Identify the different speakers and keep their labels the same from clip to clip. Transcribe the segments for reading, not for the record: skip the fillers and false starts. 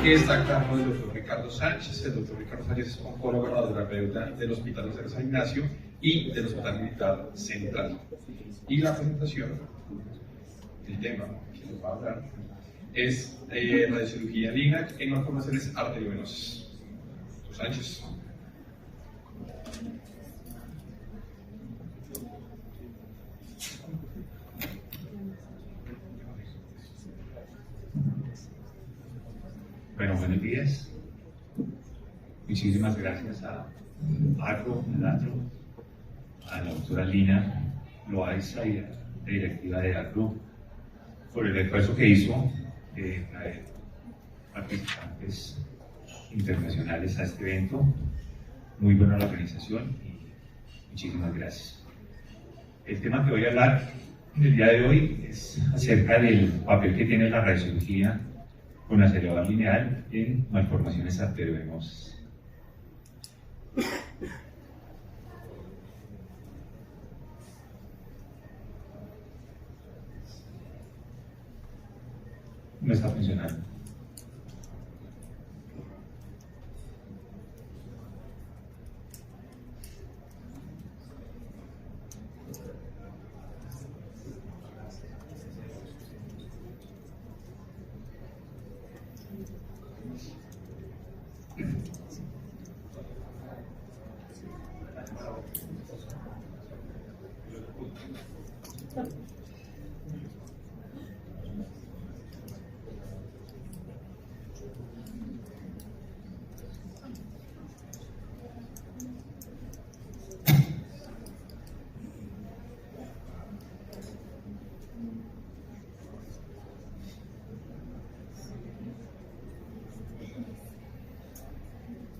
Speaker 1: que está a cargo del doctor Ricardo Sánchez. El doctor Ricardo Sánchez es oncólogo radioterapeuta del Hospital de San Ignacio y del Hospital Militar Central. Y la presentación, el tema que nos va a hablar, es radiocirugía LINAC en malformaciones arteriovenosas. Doctor Sánchez.
Speaker 2: Bueno, buenos días. Muchísimas gracias a ACRO, a la doctora Lina Loaiza y a la directiva de ACRO por el esfuerzo que hizo de traer participantes internacionales a este evento. Muy buena la organización y muchísimas gracias. El tema que voy a hablar el día de hoy es acerca del papel que tiene la radiocirugía con acelerador lineal en malformaciones arteriovenosas. No está funcionando.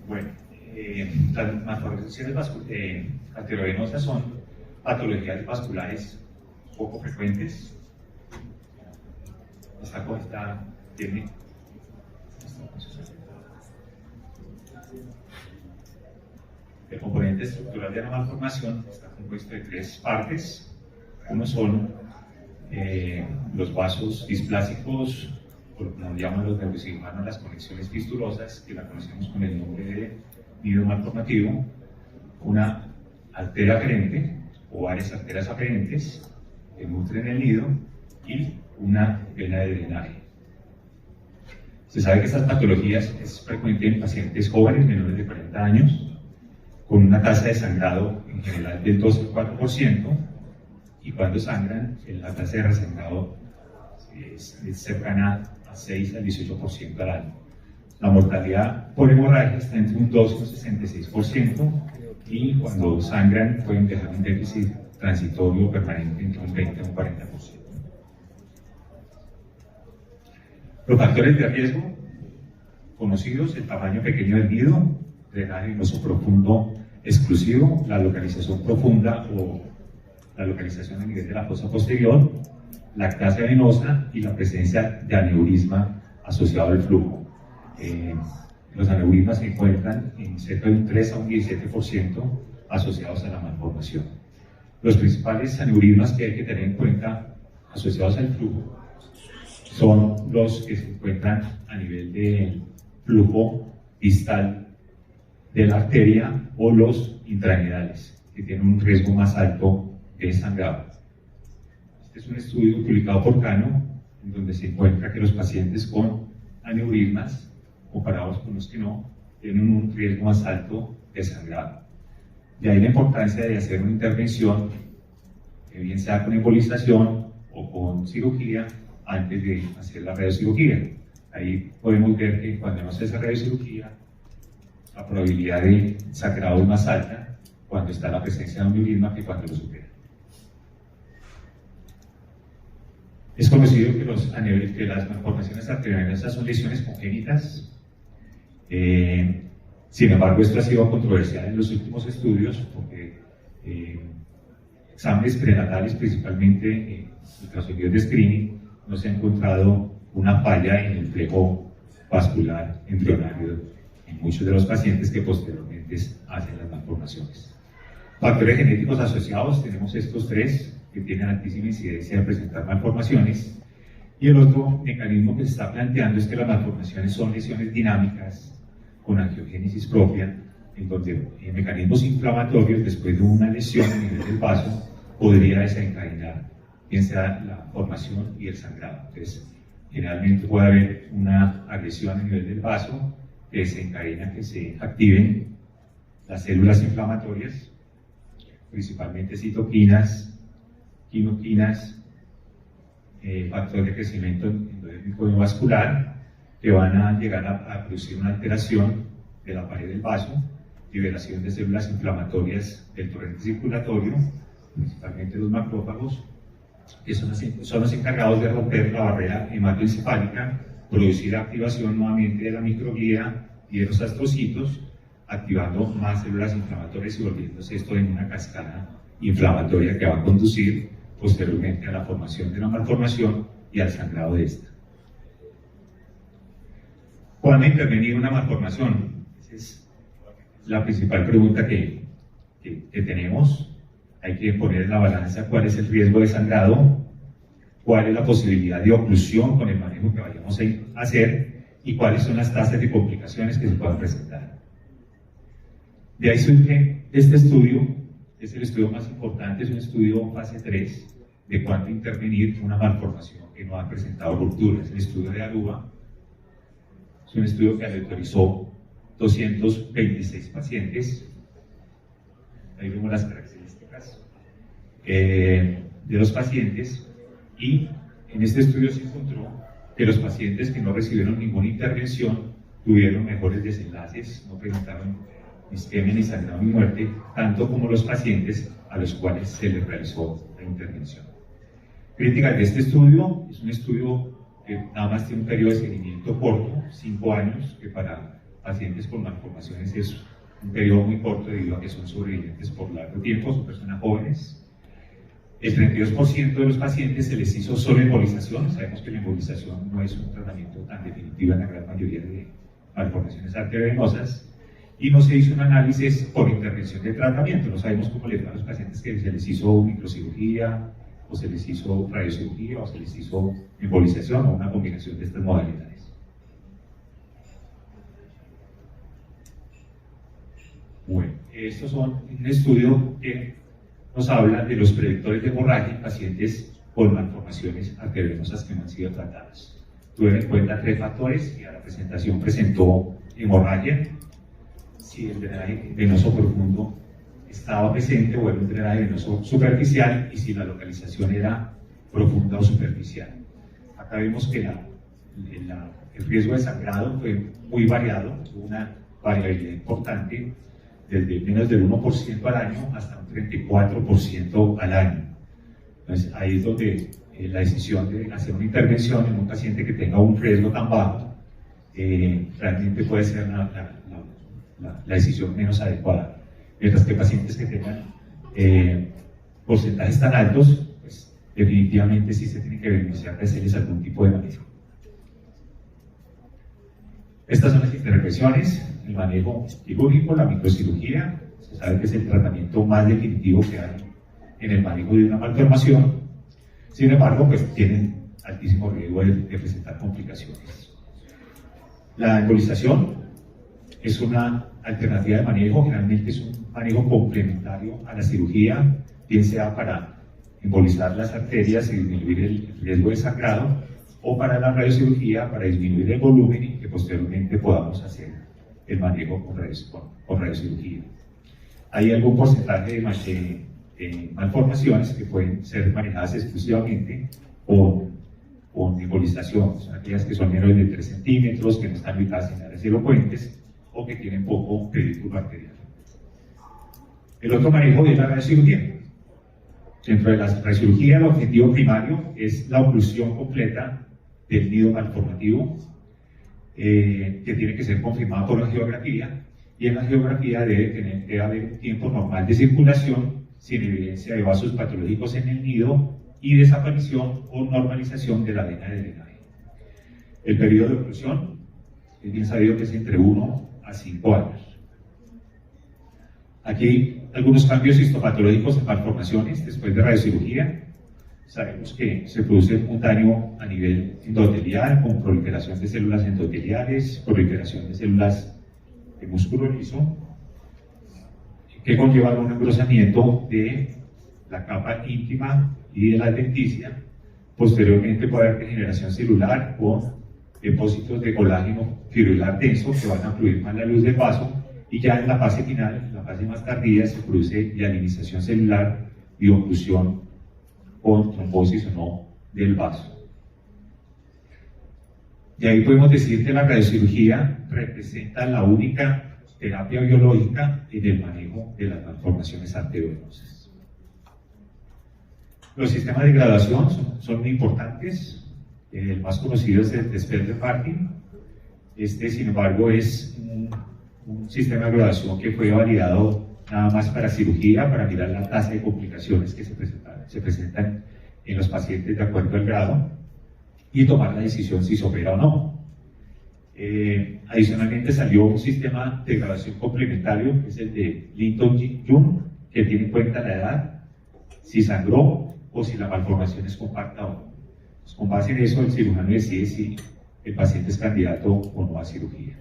Speaker 2: Bueno, las malformaciones arteriovenosas son patologías vasculares poco frecuentes. Esta tiene el componente estructural de la malformación está compuesto de tres partes. Uno son los vasos displásicos, o lo que nos llaman los neurocirujanos, las conexiones fistulosas, que la conocemos con el nombre de nido malformativo, una arteria aferente o varias arterias aferentes que nutren el nido y una vena de drenaje. Se sabe que estas patologías es frecuente en pacientes jóvenes menores de 40 años, con una tasa de sangrado en general del 2 al 4%, y cuando sangran, la tasa de resangrado es cercana a 6 al 18% al año. La mortalidad por hemorragia está entre un 2 y un 66%, y cuando sangran pueden dejar un déficit transitorio permanente entre un 20 y un 40%. Los factores de riesgo conocidos: el tamaño pequeño del nido, drenaje venoso profundo exclusivo, la localización profunda o la localización a nivel de la fosa posterior, lactasia venosa y la presencia de aneurisma asociado al flujo. Los aneurismas se encuentran en cerca de un 3 a un 17% asociados a la malformación. Los principales aneurismas que hay que tener en cuenta asociados al flujo son los que se encuentran a nivel del flujo distal de la arteria o los intranidales, que tienen un riesgo más alto de sangrado. Este es un estudio publicado por Cano, en donde se encuentra que los pacientes con aneurismas, comparados con los que no, tienen un riesgo más alto de sangrado. De ahí la importancia de hacer una intervención, que bien sea con embolización o con cirugía, antes de hacer la radiocirugía. Ahí podemos ver que cuando no se hace radiocirugía, la probabilidad de sangrado es más alta cuando está la presencia de aneurisma que cuando lo supera. Es conocido que las malformaciones arteriovenosas son lesiones congénitas. Sin embargo, esto ha sido controversial en los últimos estudios porque exámenes prenatales, principalmente ultrasonidos de screening, no se ha encontrado una falla en el flejo vascular embrionario en muchos de los pacientes que posteriormente hacen las malformaciones. Factores genéticos asociados, tenemos estos tres que tienen altísima incidencia de presentar malformaciones, Y el otro mecanismo que se está planteando es que las malformaciones son lesiones dinámicas con angiogénesis propia, en donde mecanismos inflamatorios después de una lesión a nivel del vaso podría desencadenar, bien sea la formación y el sangrado. Entonces, generalmente puede haber una agresión a nivel del vaso que desencadena que se activen las células inflamatorias, principalmente citoquinas, quinoquinas, factores de crecimiento endodérmico vascular, que van a llegar a producir una alteración de la pared del vaso, liberación de células inflamatorias del torrente circulatorio, principalmente los macrófagos, que son los encargados de romper la barrera hematoencefálica, producir activación nuevamente de la microglía y de los astrocitos, activando más células inflamatorias y volviéndose esto en una cascada inflamatoria que va a conducir posteriormente a la formación de una malformación y al sangrado de esta. ¿Cuándo intervenir una malformación? Esa es la principal pregunta que tenemos. Hay que poner en la balanza cuál es el riesgo de sangrado, cuál es la posibilidad de oclusión con el manejo que vayamos a hacer y cuáles son las tasas de complicaciones que se puedan presentar. De ahí surge este estudio, es el estudio más importante, es un estudio fase 3 de cuándo intervenir una malformación que no ha presentado ruptura. Es el estudio de Aruba, es un estudio que autorizó 226 pacientes. Ahí vemos las características de los pacientes, y en este estudio se encontró que los pacientes que no recibieron ninguna intervención tuvieron mejores desenlaces, no presentaron ni isquemia, ni sangrado, ni muerte, tanto como los pacientes a los cuales se les realizó la intervención. Críticas de este estudio: es un estudio que nada más tiene un periodo de seguimiento corto, 5 años, que para pacientes con malformaciones es un periodo muy corto debido a que son sobrevivientes por largo tiempo, son personas jóvenes. El 32% de los pacientes se les hizo solo embolización. Sabemos que la embolización no es un tratamiento tan definitivo en la gran mayoría de malformaciones arteriovenosas, y no se hizo un análisis por intervención de tratamiento. No sabemos cómo le fue a los pacientes que se les hizo microcirugía, o se les hizo radiocirugía, o se les hizo embolización, o una combinación de estas modalidades. Bueno, estos son un estudio que nos habla de los predictores de hemorragia en pacientes con malformaciones arteriovenosas que no han sido tratadas. Tuve en cuenta 3 factores, y a la presentación presentó hemorragia, si el drenaje venoso profundo estaba presente o era un drenaje venoso superficial, y si la localización era profunda o superficial. Acá vemos que el riesgo de sangrado fue muy variado, hubo una variabilidad importante, desde menos del 1% al año hasta un 34% al año. Entonces, ahí es donde la decisión de hacer una intervención en un paciente que tenga un riesgo tan bajo realmente puede ser la decisión menos adecuada. Mientras que pacientes que tengan porcentajes tan altos, pues definitivamente sí se tiene que beneficiar de hacerles algún tipo de manejo. Estas son las intervenciones: el manejo quirúrgico, la microcirugía. Se sabe que es el tratamiento más definitivo que hay en el manejo de una malformación. Sin embargo, pues tienen altísimo riesgo de presentar complicaciones. La embolización es una alternativa de manejo, generalmente es un manejo complementario a la cirugía, bien sea para embolizar las arterias y disminuir el riesgo de sangrado, o para la radiocirugía, para disminuir el volumen y que posteriormente podamos hacer el manejo con radiocirugía. Hay algún porcentaje de malformaciones que pueden ser manejadas exclusivamente con embolización, son aquellas que son menores de 3 centímetros, que no están ubicadas en áreas elocuentes o que tienen poco pedículo arterial. El otro manejo es la radiocirugía. Dentro de la radiocirugía, el objetivo primario es la oclusión completa del nido malformativo, que tiene que ser confirmada por la angiografía, y en la angiografía debe haber un tiempo normal de circulación sin evidencia de vasos patológicos en el nido y desaparición o normalización de la vena de drenaje. El periodo de oclusión es bien sabido que es entre 1 a 5 años. Aquí algunos cambios histopatológicos en malformaciones después de radiocirugía. sabemos que se produce un daño a nivel endotelial con proliferación de células endoteliales, proliferación de células de músculo liso, que conlleva un engrosamiento de la capa íntima y de la adventicia. Posteriormente puede haber degeneración celular con depósitos de colágeno fibrillar denso que van a fluir más la luz del vaso, y ya en la fase final, en la fase más tardía, se produce hialinización celular y oclusión con trombosis o no del vaso. Y ahí podemos decir que la radiocirugía representa la única terapia biológica en el manejo de las malformaciones arteriovenosas. Los sistemas de graduación son muy importantes. El más conocido es el de Spellman-Martin. Este, sin embargo, es un sistema de graduación que fue validado nada más para cirugía, para mirar la tasa de complicaciones que se presentan en los pacientes de acuerdo al grado y tomar la decisión si se opera o no. Adicionalmente salió un sistema de graduación complementario, que es el de Linton-Jung, que tiene en cuenta la edad, si sangró o si la malformación es compacta o no. Pues con base en eso, el cirujano decide si el paciente es candidato o no a cirugía.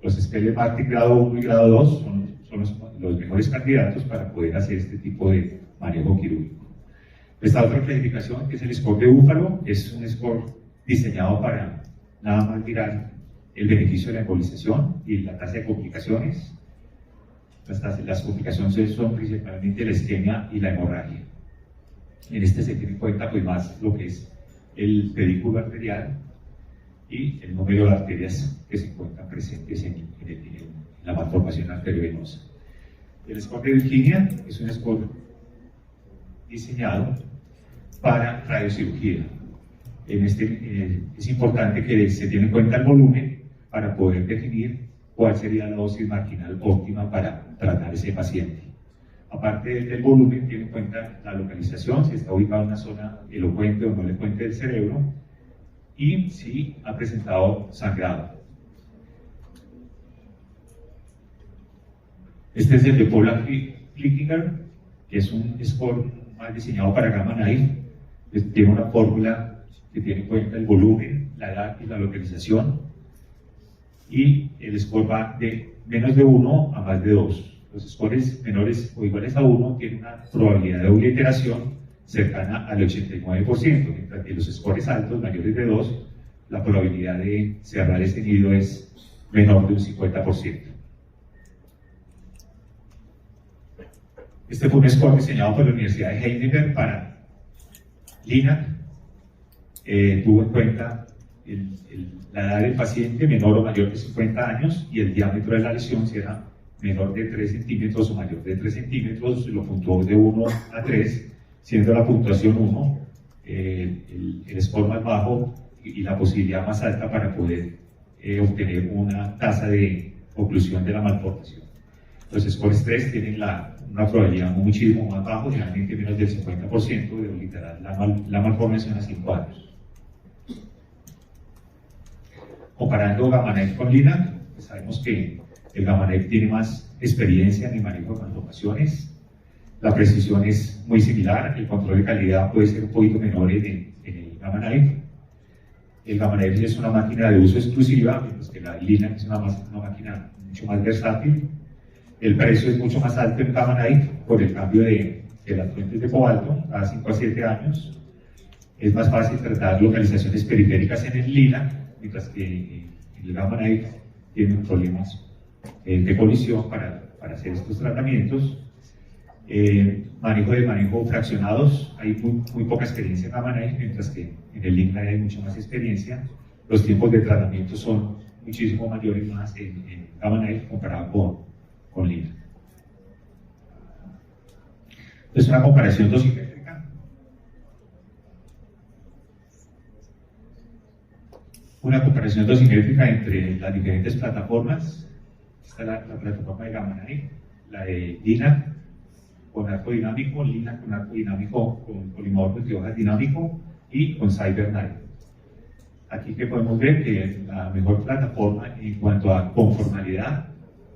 Speaker 2: Los Spellman-Martin grado 1 y grado 2 son los mejores candidatos para poder hacer este tipo de manejo quirúrgico. Esta otra clasificación, que es el score de Búfalo, es un score diseñado para nada más mirar el beneficio de la embolización y la tasa de complicaciones. Las complicaciones son principalmente la isquemia y la hemorragia. En este se tiene en cuenta pues más lo que es el pedículo arterial y el número de arterias que se encuentran presentes en la malformación arteriovenosa. El score de Virginia es un score diseñado para radiocirugía. Es importante que se tenga en cuenta el volumen para poder definir cuál sería la dosis marginal óptima para tratar ese paciente. Aparte del volumen, tiene en cuenta la localización, si está ubicado en una zona elocuente o no elocuente del cerebro, y si ha presentado sangrado. Este es el de Paula Flickinger, que es un score más diseñado para Gamma Knife. Tiene una fórmula que tiene en cuenta el volumen, la edad y la localización, y el score va de menos de 1 a más de 2. Los scores menores o iguales a 1 tienen una probabilidad de doble iteración cercana al 89%, mientras que los scores altos, mayores de 2, la probabilidad de cerrar este nido es menor de un 50%. Este fue un score diseñado por la Universidad de Heidelberg para LINAC. Tuvo en cuenta la edad del paciente, menor o mayor de 50 años, y el diámetro de la lesión, si era menor de 3 centímetros o mayor de 3 centímetros, lo puntuó de 1 a 3, siendo la puntuación 1 el score más bajo y la posibilidad más alta para poder obtener una tasa de oclusión de la malformación. Los scores 3 tienen una probabilidad muchísimo más baja, generalmente menos del 50% de obliterar la malformación a 5 años. Comparando Gamma Knife con LINAC, pues sabemos que el Gamma Knife tiene más experiencia en el manejo de malformaciones. La precisión es muy similar, el control de calidad puede ser un poquito menor en el Gamma Knife. El Gamma Knife es una máquina de uso exclusiva, mientras que la LINAC es una máquina mucho más versátil. El precio es mucho más alto en Gamma Knife por el cambio de las fuentes de cobalto cada 5 a 7 años. Es más fácil tratar localizaciones periféricas en el LINAC, mientras que el Gamma Knife tiene problemas de colisión para hacer estos tratamientos. Manejo fraccionados, hay muy poca experiencia en Gamma Knife, mientras que en el LINAC hay mucha más experiencia. Los tiempos de tratamiento son muchísimo mayores más en Gamma Knife comparado con LINAC. Es una comparación dosimétrica. Una comparación dosimétrica entre las diferentes plataformas. Esta es la plataforma de Gamma Knife, la de LINAC con arco dinámico, LINAC con arco dinámico con polimorfo de hojas dinámico y con CyberKnife. Aquí que podemos ver que la mejor plataforma en cuanto a conformalidad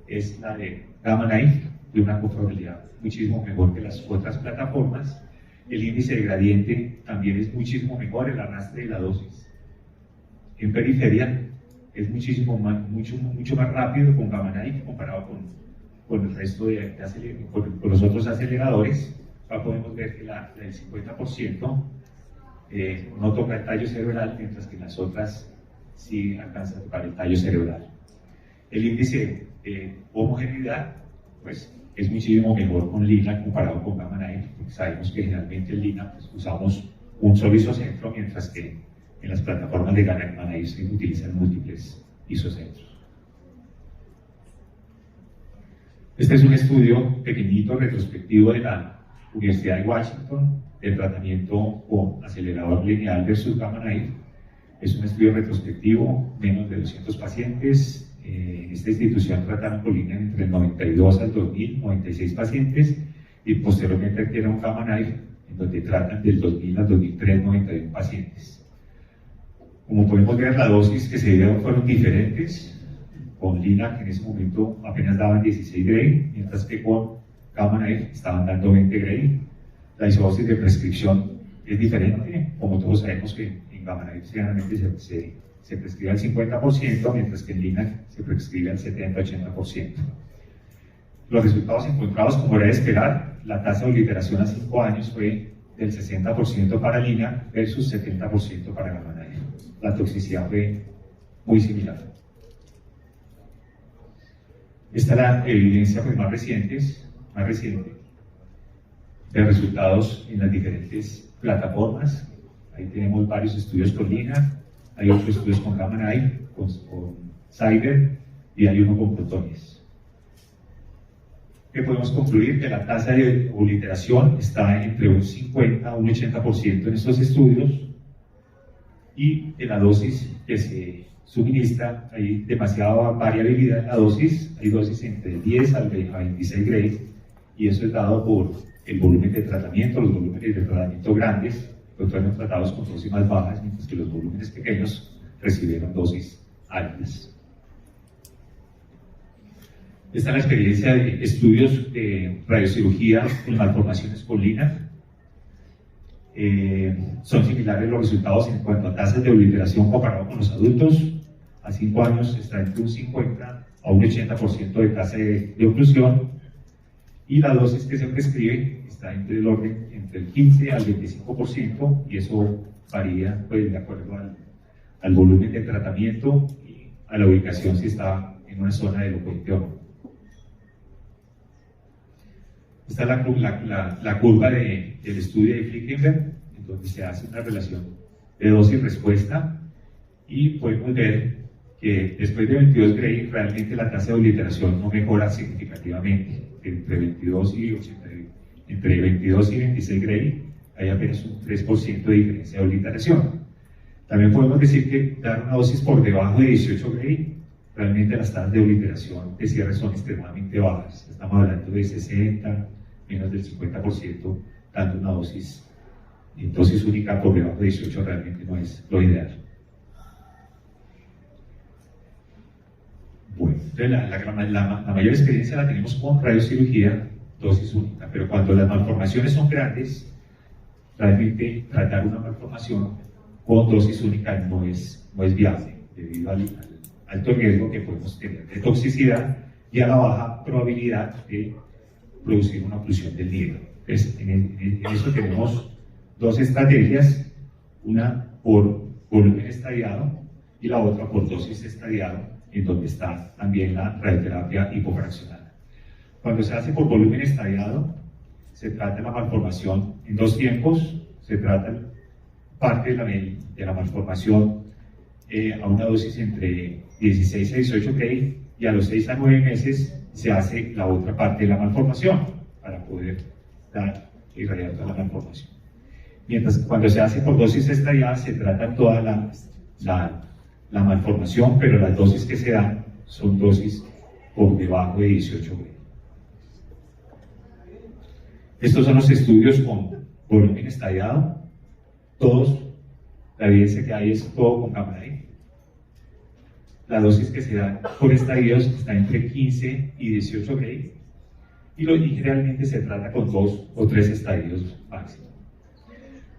Speaker 2: es la de Gamma Knife, de una conformabilidad muchísimo mejor que las otras plataformas, El índice de gradiente también es muchísimo mejor, el arrastre de la dosis. En periferia es mucho más rápido con Gamma Knife comparado con el resto con los otros aceleradores. Acá podemos ver que el 50% no toca el tallo cerebral, mientras que las otras sí alcanzan a tocar el tallo cerebral. El índice de homogeneidad pues, es muchísimo mejor con Lina comparado con Gamma Knife, porque sabemos que generalmente en Lina pues, usamos un solo isocentro, mientras que en las plataformas de Gamma Knife se utilizan múltiples isocentros. Este es un estudio pequeñito, retrospectivo de la Universidad de Washington, del tratamiento con acelerador lineal versus Gamma Knife. Es un estudio retrospectivo, menos de 200 pacientes. En esta institución trataron con Lina entre el 92 al 2000, 96 pacientes, y posteriormente adquirieron Gamma Knife, en donde tratan del 2000 al 2003, 91 pacientes. Como podemos ver, las dosis que se dieron fueron diferentes. Con Lina, que en ese momento apenas daban 16 Gray, mientras que con Gamma Knife estaban dando 20 Gray. La isodosis de prescripción es diferente, como todos sabemos que en Gamma Knife generalmente se prescribe al 50%, mientras que en Lina se prescribe al 70-80%. Los resultados encontrados, como era de esperar, la tasa de obliteración a 5 años fue del 60% para Lina versus 70% para Gamma Knife. La toxicidad fue muy similar. Esta es la evidencia pues, más reciente de resultados en las diferentes plataformas. Ahí tenemos varios estudios con Lina, hay otros estudios con Gamma Knife, con Cyber, y hay uno con protones. ¿Qué podemos concluir? Que la tasa de obliteración está entre un 50 a un 80% en estos estudios, y en la dosis que se suministra hay demasiada variabilidad en la dosis. Hay dosis entre 10 a 26 Gray, y eso es dado por el volumen de tratamiento. Los volúmenes de tratamiento grandes fueron tratados con dosis más bajas, mientras que los volúmenes pequeños recibieron dosis altas. Esta es la experiencia de estudios de radiocirugía en malformaciones con Lina. Son similares los resultados en cuanto a tasas de obliteración comparado con los adultos. A 5 años está entre un 50 a un 80% de tasa de oclusión, y la dosis que se prescribe está entre el orden entre el 15 al 25%, y eso varía pues, de acuerdo al volumen de tratamiento y a la ubicación, si está en una zona de elocuente o no. Esta es la curva del estudio de Flickenberg, en donde se hace una relación de dosis-respuesta, y podemos ver que después de 22 Gray realmente la tasa de obliteración no mejora significativamente. Entre 22 y 26 Gray hay apenas un 3% de diferencia de obliteración. También podemos decir que dar una dosis por debajo de 18 Gray, realmente las tasas de obliteración de cierre son extremadamente bajas. Estamos hablando de 60, menos del 50%, dando una dosis única por debajo de 18 realmente no es lo ideal. Bueno, entonces la mayor experiencia la tenemos con radiocirugía, dosis única, pero cuando las malformaciones son grandes, realmente tratar una malformación con dosis única no es viable, debido al alto riesgo que podemos tener de toxicidad y a la baja probabilidad de producir una oclusión del nido. Entonces, en eso tenemos dos estrategias, una por volumen estadiado y la otra por dosis estadiado, en donde está también la radioterapia hipofraccionada. Cuando se hace por volumen estadiado, se trata la malformación en 2 tiempos. Se trata parte de la malformación a una dosis entre 16 a 18 Gray, y a los 6 a 9 meses se hace la otra parte de la malformación para poder dar y irradiar toda la malformación. Mientras que cuando se hace por dosis estadiada se trata toda la malformación, pero las dosis que se dan son dosis por debajo de 18 Gray. Estos son los estudios con volumen estadiado. Todos, la evidencia que hay es todo con Gamma Knife. La dosis que se da por estadios está entre 15 y 18 Gray, y generalmente se trata con 2 o 3 estadios máximo.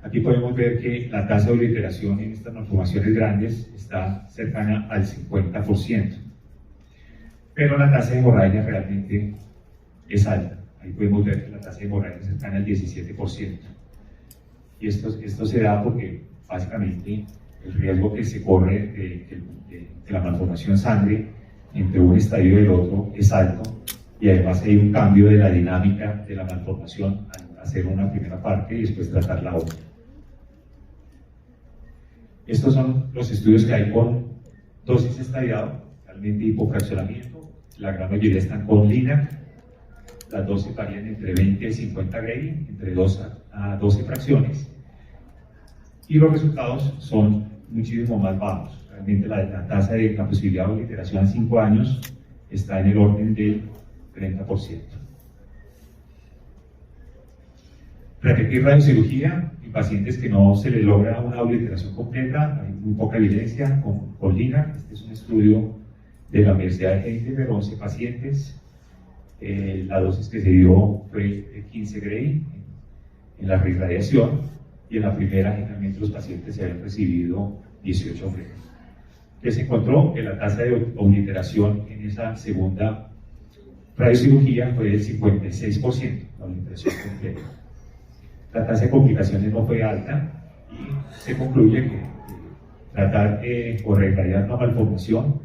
Speaker 2: Aquí podemos ver que la tasa de obliteración en estas malformaciones grandes está cercana al 50%, pero la tasa de hemorragia realmente es alta. Ahí podemos ver que la tasa de hemorragia es cercana al 17%. Y esto se da porque básicamente el riesgo que se corre de la malformación sangre entre un estadio y el otro es alto, y además hay un cambio de la dinámica de la malformación al hacer una primera parte y después tratar la otra. Estos son los estudios que hay con dosis estadiado, realmente hipofraccionamiento. La gran mayoría están con LINAC. Las dosis varían entre 20 y 50 Gray, entre 2 a 12 fracciones. Y los resultados son muchísimo más bajos. Realmente la tasa de la posibilidad de obliteración a 5 años está en el orden del 30%. Repetir radiocirugía en pacientes que no se les logra una obliteración completa, hay muy poca evidencia con LINAC. Este es un estudio de la Universidad de Heidelberg, 11 pacientes. La dosis que se dio fue de 15 Gray en la reirradiación, y en la primera generalmente los pacientes se habían recibido 18 Gray. Que se encontró que la tasa de obliteración en esa segunda radiocirugía fue del 56%, la obliteración completa. La tasa de complicaciones no fue alta y se concluye que tratar o reirradiar una malformación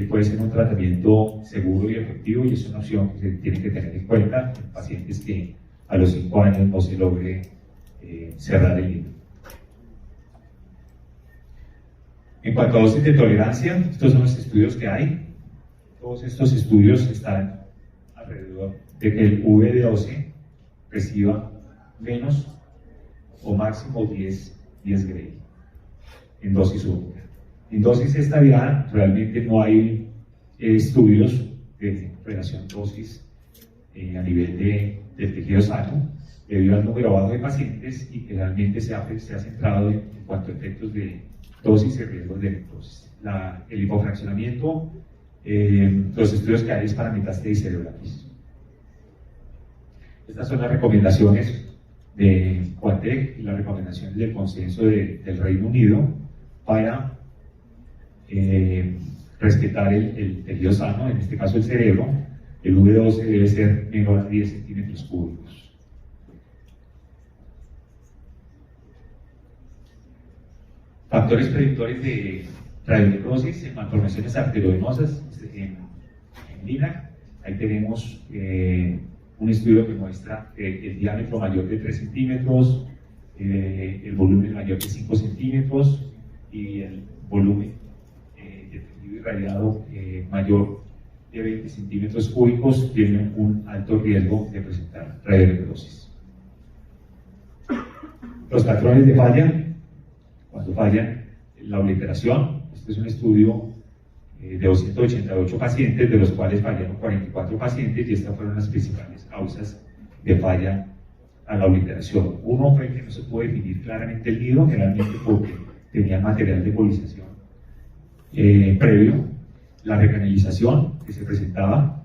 Speaker 2: puede ser un tratamiento seguro y efectivo, y es una opción que se tiene que tener en cuenta en pacientes que a los 5 años no se logre cerrar el hilo. En cuanto a dosis de tolerancia, estos son los estudios que hay. Todos estos estudios están alrededor de que el V12 reciba menos o máximo 10 Gray en dosis única. En dosis estadiada realmente no hay estudios de relación dosis a nivel del tejido sano, debido al número bajo de pacientes, y que realmente se ha centrado en cuanto a efectos de dosis y riesgos de necrosis. El hipofraccionamiento, los estudios que hay es para metástasis cerebrales. Estas son las recomendaciones de Quantec y las recomendaciones del consenso del Reino Unido para respetar el tejido sano, en este caso el cerebro. El V12 debe ser menor a 10 centímetros cúbicos. Factores predictores de radionecrosis en malformaciones arteriovenosas en LINAC. Ahí tenemos un estudio que muestra el diámetro mayor de 3 centímetros, el volumen mayor de 5 centímetros y el volumen de tejido irradiado mayor de 20 centímetros cúbicos tienen un alto riesgo de presentar radionecrosis. Los patrones de falla, cuando fallan la obliteración. Este es un estudio de 288 pacientes, de los cuales fallaron 44 pacientes, y estas fueron las principales causas de falla a la obliteración. Uno fue que no se pudo definir claramente el nido, generalmente porque tenía material de embolización previo, la recanalización que se presentaba,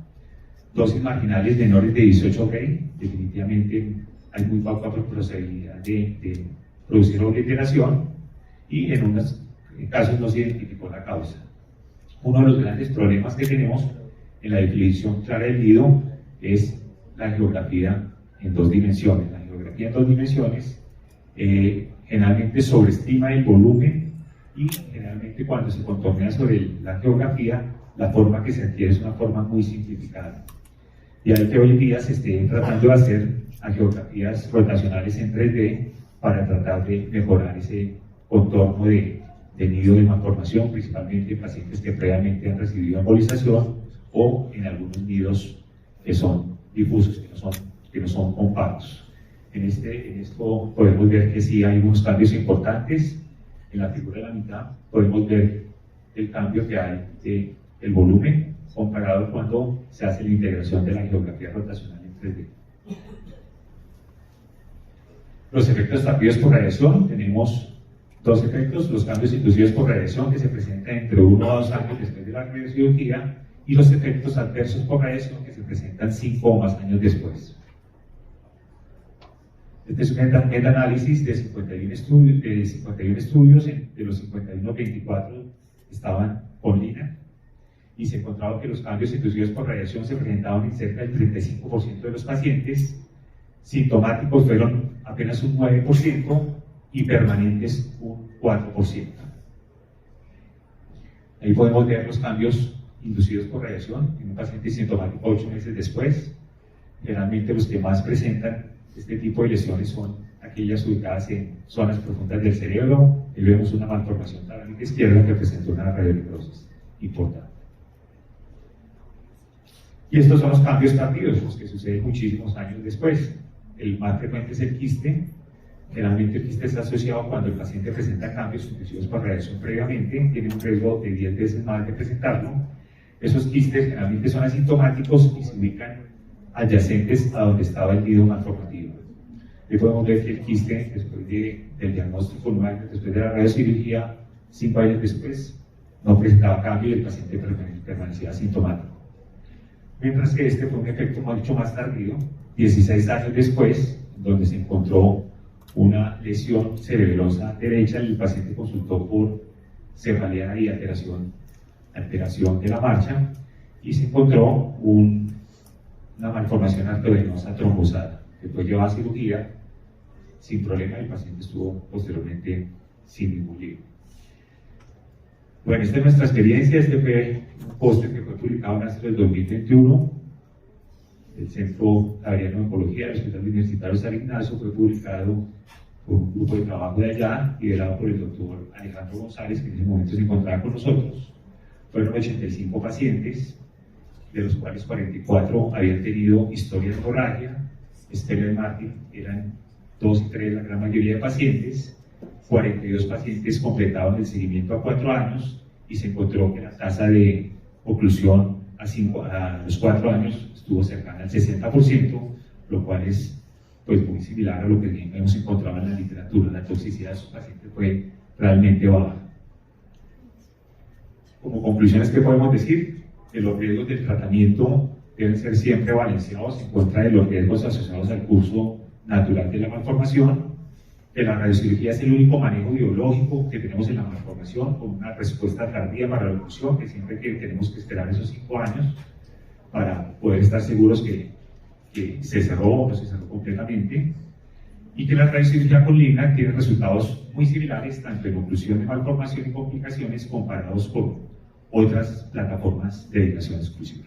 Speaker 2: dosis marginales menores de 18 Gray, definitivamente hay muy poca posibilidad de producir obliteración, y en unos casos no se identificó la causa. Uno de los grandes problemas que tenemos en la definición clara del nido es la geografía en 2 dimensiones. La geografía en 2 dimensiones generalmente sobreestima el volumen, y generalmente cuando se contornea sobre la geografía, la forma que se adquiere es una forma muy simplificada. Y ahí que hoy en día se esté tratando de hacer geografías rotacionales en 3D para tratar de mejorar ese contorno de nido de malformación, principalmente en pacientes que previamente han recibido embolización, o en algunos nidos que son difusos, que no son compactos. En esto podemos ver que sí hay unos cambios importantes. En la figura de la mitad podemos ver el cambio que hay del volumen comparado cuando se hace la integración de la geografía rotacional en 3D. Los efectos tardíos por radiación, tenemos 2 efectos: los cambios inducidos por radiación, que se presentan entre 1 a 2 años después de la radiocirugía, y los efectos adversos por radiación, que se presentan 5 o más años después. Este es un meta-análisis de 51 estudios, de los 51, 24 estaban con Linac, y se encontraba que los cambios inducidos por radiación se presentaban en cerca del 35% de los pacientes, sintomáticos fueron apenas un 9% y permanentes un 4%. Ahí podemos ver los cambios inducidos por radiación en un paciente sintomático 8 meses después. Generalmente los que más presentan este tipo de lesiones son aquellas ubicadas en zonas profundas del cerebro, y vemos una malformación talámica izquierda que presenta una radionecrosis importante. Y estos son los cambios tardíos, los que suceden muchísimos años después. El más frecuente es el quiste. Generalmente el quiste está asociado cuando el paciente presenta cambios inducidos por radiación previamente, tiene un riesgo de 10 veces más de presentarlo. Esos quistes generalmente son asintomáticos y se ubican adyacentes a donde estaba el nido malformativo. Ahí podemos ver que el quiste, después del diagnóstico 9 años después de la radiocirugía, 5 años después, no presentaba cambio y el paciente permanecía asintomático. Mientras que este fue un efecto mucho más tardío, 16 años después, donde se encontró una lesión cerebrosa derecha, el paciente consultó por cefalea y alteración de la marcha, y se encontró una malformación arteriovenosa trombosada, que fue llevada a cirugía sin problema, y el paciente estuvo posteriormente sin ningún lío. Bueno, esta es nuestra experiencia. Este fue un póster que fue publicado en el 2021 del Centro Javeriano de Oncología del Hospital Universitario San Ignacio. Fue publicado por un grupo de trabajo de allá, liderado por el doctor Alejandro González, que en ese momento se encontraba con nosotros. Fueron 85 pacientes, de los cuales 44 habían tenido historia de hemorragia, Stella y Martin eran 2 y 3 la gran mayoría de pacientes. 42 pacientes completaban el seguimiento a 4 años, y se encontró que la tasa de oclusión a los 4 años estuvo cercana al 60%, lo cual es pues muy similar a lo que hemos encontrado en la literatura. La toxicidad de sus pacientes fue realmente baja. Como conclusiones, ¿qué podemos decir? Que los riesgos del tratamiento deben ser siempre balanceados en contra de los riesgos asociados al curso natural de la malformación, que la radiocirugía es el único manejo biológico que tenemos en la malformación, con una respuesta tardía para la oclusión, que siempre que tenemos que esperar esos 5 años para poder estar seguros que se cerró o no se cerró completamente, y que la radiocirugía con Linac tiene resultados muy similares tanto en oclusión de malformación y complicaciones comparados con otras plataformas de dedicación exclusiva.